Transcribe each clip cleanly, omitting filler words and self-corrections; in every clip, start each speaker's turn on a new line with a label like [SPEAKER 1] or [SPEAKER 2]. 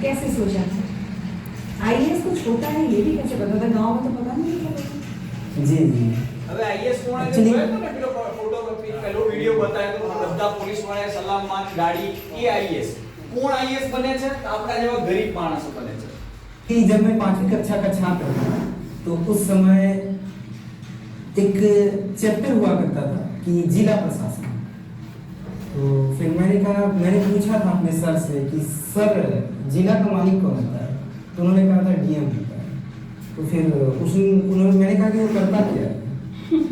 [SPEAKER 1] कैसे सोचा था? आईएएस कुछ होता है ये भी कैसे पता था? गांव में तो पता नहीं था।
[SPEAKER 2] जी जी
[SPEAKER 3] હવે આઈએસ કોણ છે
[SPEAKER 2] Actually-
[SPEAKER 3] જોયો તો ને પેલો ફોટોગ્રાફી પેલો વિડિયો બતાવ્યો તો બધા પોલીસ વાળા સલામત ગાડી એ આઈએસ કોણ આઈએસ બને છે તો આપણા જેવા ગરીબ માણસો બને છે
[SPEAKER 2] कि जब मैं 5वीं कक्षा का छात्र था तो उस समय एक चैप्टर हुआ करता था कि जिला प्रशासन। तो फिर मैंने पूछा था अपने सर से कि सर जिला का मालिक कौन होता है? तो उन्होंने कहा था डीएम होता है। तो फिर मैंने कहा कि वो करता क्या है?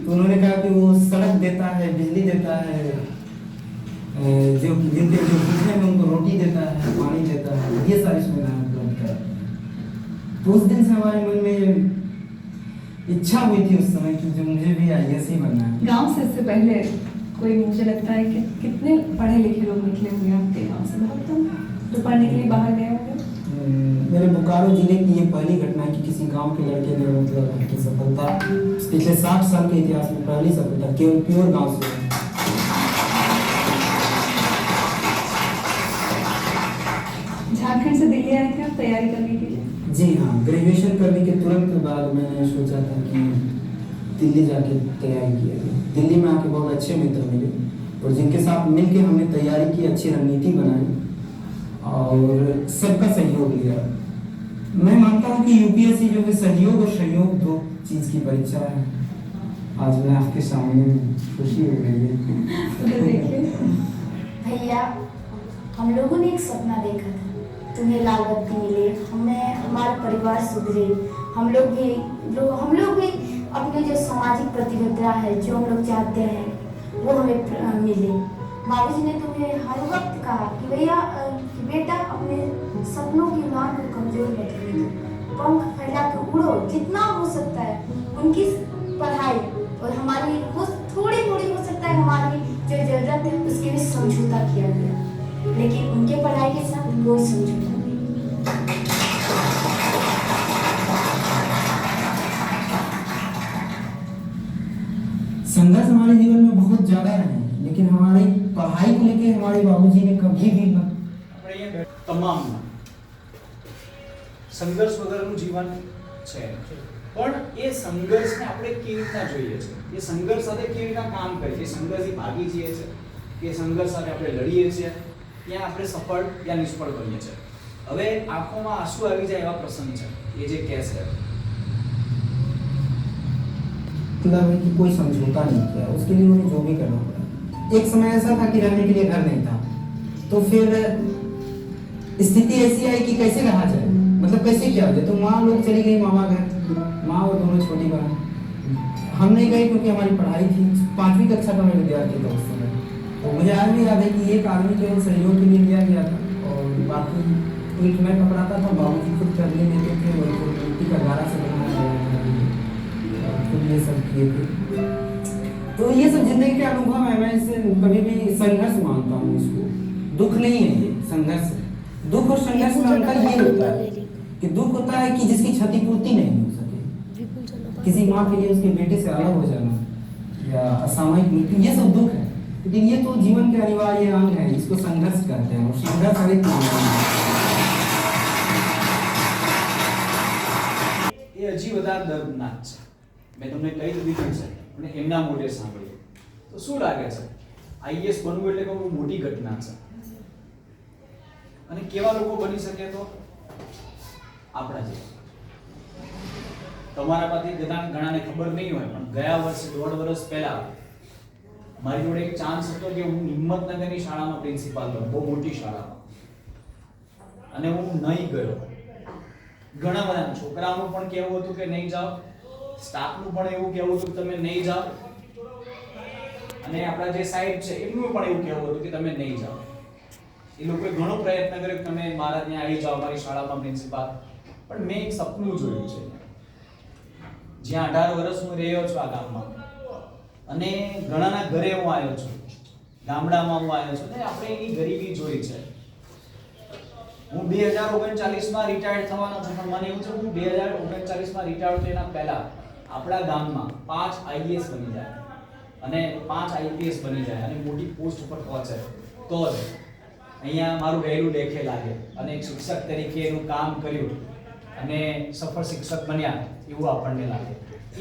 [SPEAKER 2] तो उन्होंने कहा कि वो सड़क देता है, बिजली देता है, जो जिनके जो भूखे हैं उनको रोटी देता है, पानी देता है, ये सारी सुविधाएं उपलब्ध कराता है। तो उस दिन से हमारे मन में इच्छा हुई थी उस समय कि जो मुझे भी आईएएस ही बनना है।
[SPEAKER 1] गांव से इससे पहले कोई मुझे लगता है कि कितने पढ़े लिखे लोग निकले होंगे आपके गांव से? बहुत कम जो पढ़ने के लिए बाहर गए होंगे।
[SPEAKER 2] मेरे बोकारो जिले की ये पहली घटना है कि किसी गांव के लड़के ने मतलब की सफलता पिछले 60 साल के इतिहास में पहली सफलता केवल प्योर गांव से।
[SPEAKER 1] झारखंड से दिल्ली आए थे आप तैयारी करने के लिए?
[SPEAKER 2] जी हाँ, ग्रेजुएशन करने के तुरंत बाद मैंने सोचा था कि दिल्ली जाके तैयारी की। दिल्ली में आके बहुत अच्छे मित्र मिले और जिनके साथ मिलके हमने तैयारी की, अच्छी रणनीति बनाई और सबका सहयोग लिया। मैं मानता हूँ कि यूपीएससी जो है सहयोग और सहयोग दो चीज़ की परीक्षा है। आज मैं आपके सामने खुशी हो गई है।
[SPEAKER 1] उधर देखिए
[SPEAKER 4] भैया, हम लोगों ने एक सपना देखा था, तुम्हें लाल बत्ती मिले, हमें हमारा परिवार सुधरे, हम लोग भी अपने जो सामाजिक प्रतिबद्धता है जो हम लोग चाहते हैं वो हमें मिले। बाबूजी ने तुम्हें हर वक्त कहा कि भैया कि बेटा अपने सपनों की उड़ान को कमजोर मत करो, पंख फैला के उड़ो जितना हो सकता है। उनकी पढ़ाई और हमारी वो थोड़ी थोड़ी हो सकता है हमारी जो जरूरत है उसके भी समझौता किया गया, लेकिन उनके पढ़ाई के साथ कोई समझौता नहीं।
[SPEAKER 2] संघर्ष हमारे जीवन में बहुत ज्यादा है, लेकिन हमारी पढ़ाई को लेके हमारे बाबूजी ने कभी भी
[SPEAKER 3] આપણે અહીંયા તમામ સંઘર્ષ વગરનું જીવન છે પણ એ સંઘર્ષને આપણે કેવી રીતના જોઈએ છે, એ સંઘર્ષ સાથે કેવી રીતના કામ કરીએ છીએ, સંઘર્ષથી ભાગી જઈએ છીએ કે સંઘર્ષ સાથે આપણે લડીએ છીએ, ત્યાં આપણે સફળ યા નિષ્ફળ બનીએ છીએ। હવે આંખોમાં આંસુ આવી જાય એવા પ્રસંગ છે એ જે કેસ છે।
[SPEAKER 2] मतलब है कि कोई समझौता नहीं किया, उसके लिए उन्हें जो भी करना पड़ा। एक समय ऐसा था कि रहने के लिए घर नहीं था, तो फिर स्थिति ऐसी आई कि कैसे रहा जाए, मतलब कैसे किया जाए। तो माँ लोग चली गई मामा घर, माँ और दोनों छोटी बहन। हम नहीं गए क्योंकि हमारी पढ़ाई थी, 5वीं कक्षा का मैं विद्यार्थी था उस समय। तो मुझे आज भी याद है कि एक आदमी केवल सहयोग के लिए दिया गया था और बाकी ईंट मैं पकड़ाता था, बाबूजी खुद करने देते थे और फिर मिट्टी का गारा से बनाया गया था, खुद ये सब किए थे। तो ये सब जिंदगी के अनुभव है, मैं इसे कभी भी संघर्ष मानता हूँ इसको, दुख नहीं है ये, संघर्ष है। दुख और संघर्ष में अंतर ये होता है कि दुख होता है कि जिसकी क्षतिपूर्ति नहीं हो सके, किसी माँ के लिए उसके बेटे से अलग हो जाना या असामयिक मृत्यु, ये सब दुख है। लेकिन ये तो जीवन के अनिवार्य अंग है, इसको संघर्ष कहते हैं और संघर्ष हर एक
[SPEAKER 3] એ હજી વધારે દર્દનાક છે। મેં તમને કહી દીધું છે અને એમના મોઢે સાંભળ્યું તો શું લાગે છે આઈએએસ બનવું એટલે બહુ મોટી ઘટના છે અને કેવા લોકો બની શકે તો આપણા જેવા। તમારા પાસે ઘણાને ખબર નહીં હોય પણ ગયા વર્ષે 1.5 વર્ષ પહેલા મારી જોડે એક ચાન્સ હતો કે હું હિંમતનગરની શાળામાં પ્રિન્સિપાલ બન્યો, બહુ મોટી શાળામાં, અને હું નહીં ગયો। ઘણા બધા છોકરાઓનું પણ કહેવું હતું કે નહીં જાઓ, સ્ટાફનું પણ એવું કહેવું હતું કે તમે નહીં જાઓ, અને આપણા જે સાહેબ છે એમનું પણ એવું કહેવું હતું કે તમે નહીં જાઓ। એ લોકોએ ઘણો પ્રયત્ન કર્યો કે તમે મારા ત્યાં આવી જાઓ, મારી શાળામાં પ્રિન્સિપાલ। પણ મેં એક સપનું જોયું છે જ્યાં 18 વર્ષ હું રહ્યો છું આ ગામમાં, અને ઘણાના ઘરે હું આવ્યો છું, ગામડામાં હું આવ્યો છું, ને આપણે એની ગરીબી જોઈ છે। હું 2039 માં રિટાયર્ડ થવાનો છું, પણ મને એવું છે હું 2039 માં રિટાયર્ડ થઈને પહેલા આપણા ગામમાં 5 આઈએએસ બની જાય અને 5 આઈપીએસ બની જાય અને મોટી પોસ્ટ ઉપર પહોંચે તો જ અહીંયા મારું વહેલું લેખે લાગે અને એક શિક્ષક તરીકે એનું કામ કર્યું અને સફળ શિક્ષક બન્યા એવું આપણને લાગે.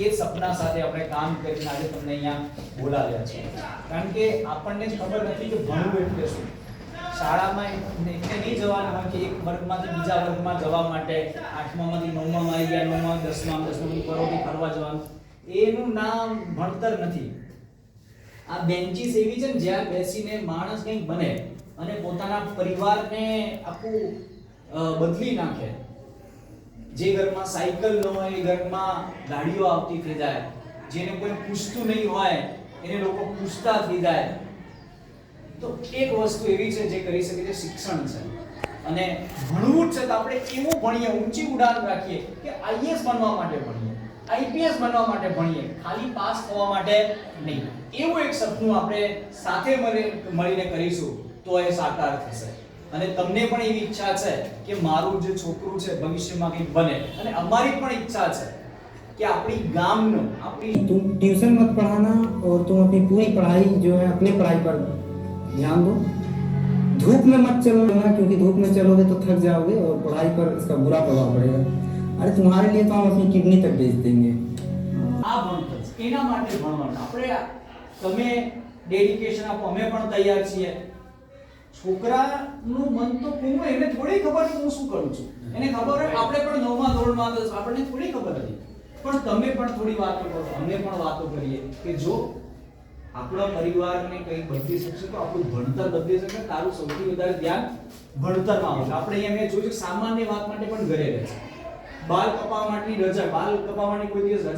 [SPEAKER 3] એ સપના સાથે આપણે કામ કરીને આજે તમને અહીંયા બોલાવ્યા છે. કારણ કે આપણને જ ખબર નથી કે ભણવું એટલે શું. શાળામાં એટલે નહીં જવાનું હોય કે એક વર્ગમાંથી બીજા વર્ગમાં જવા માટે 8મામાંથી 9માં આવી ગયા, 9માં 10માં 10માંથી પરોથી ફરવા જવાનું, એનું નામ ભણતર નથી. આ બેન્ચીસ એવી છે ને જ્યાં બેસીને માણસ કંઈક બને અને પોતાના પરિવારને આખું બદલી નાખે. જે ઘરમાં સાયકલ ન હોય એ ઘરમાં ગાડીઓ આવતી થઈ જાય. જેને કોઈ પૂછતું નહીં હોય એને લોકો પૂછતા થઈ જાય. તો એક વસ્તુ એવી છે જે કરી શકે છે શિક્ષણ છે. અને ભણવું જ છે તો આપણે એવું ભણીએ, ઊંચી ઉડાન રાખીએ કે આઈએએસ બનવા માટે ભણીએ, આઈપીએસ બનવા માટે ભણીએ, ખાલી પાસ થવા માટે નહીં. એવું એક સપનું આપણે સાથે મળીને કરીશું તો એ સાકાર થશે. અને તમને પણ એવી ઈચ્છા છે કે મારું જે છોકરું છે ભવિષ્યમાં કંઈક બને, અને અમારી પણ ઈચ્છા છે कि अपनी गांव में अपनी
[SPEAKER 2] तुम ट्यूशन मत पढ़ाना और तुम अपनी पूरी पढ़ाई जो है अपने पढ़ाई पर ध्यान दो. धूप में मत चलना क्योंकि धूप में चलोगे तो थक जाओगे और पढ़ाई पर इसका बुरा प्रभाव पड़ेगा. अरे तुम्हारे लिए तो हम अपनी किडनी तक बेच देंगे.
[SPEAKER 3] આ ભણતર એના માટે ભણવાનું. આપણે તમે ડેડિકેશન આપો, અમે પણ તૈયાર છીએ. છોકરાનું મન તો પૂરું, એને થોડી ખબર છે હું શું કરું છું. એને ખબર હોય આપણે પણ 9મા ધોરણમાં હતા, આપણને થોડી ખબર હતી. પણ તમે પણ થોડી વાતો કરો, અમે પણ વાતો કરીએ કે જો આપણા પરિવારને કંઈ બદલી શકશે તો આપણું ભણતર બદલી શકે. તારું સૌથી વધારે ધ્યાન ભણતરમાં આવશે. આપણે અહીંયા મેં જોયું સામાન્ય વાત માટે પણ ઘરે રહે છે. બાલ કપાવવાની રજા, બાલ કપાવવાની કોઈ દિવસ રજા